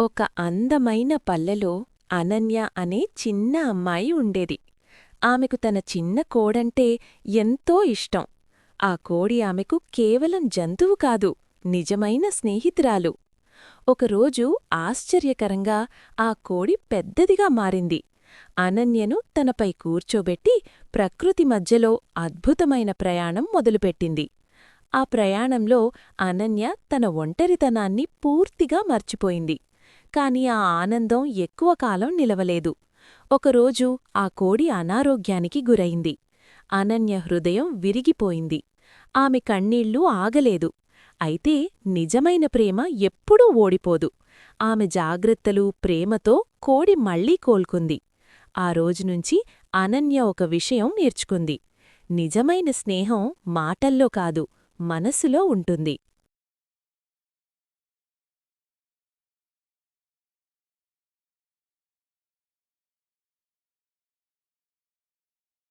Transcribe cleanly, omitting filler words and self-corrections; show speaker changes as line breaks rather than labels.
ఒక అందమైన పల్లెలో అనన్య అనే చిన్న అమ్మాయి ఉండేది. ఆమెకు తన చిన్న కోడంటే ఎంతో ఇష్టం. ఆ కోడి ఆమెకు కేవలం జంతువు కాదు, నిజమైన స్నేహితురాలు. ఒకరోజు ఆశ్చర్యకరంగా ఆ కోడి పెద్దదిగా మారింది. అనన్యను తనపై కూర్చోబెట్టి ప్రకృతి మధ్యలో అద్భుతమైన ప్రయాణం మొదలుపెట్టింది. ఆ ప్రయాణంలో అనన్య తన ఒంటరితనాన్ని పూర్తిగా మర్చిపోయింది. కాని ఆ ఆనందం ఎక్కువ కాలం నిలవలేదు. ఒకరోజు ఆ కోడి అనారోగ్యానికి గురైంది. అనన్య హృదయం విరిగిపోయింది. ఆమె కన్నీళ్లు ఆగలేదు. అయితే నిజమైన ప్రేమ ఎప్పుడూ ఓడిపోదు. ఆమె జాగ్రత్తలు, ప్రేమతో కోడి మళ్లీ కోలుకుంది. ఆ రోజునుంచి అనన్య ఒక విషయం నేర్చుకుంది. నిజమైన స్నేహం మాటల్లో కాదు, మనసులో ఉంటుంది.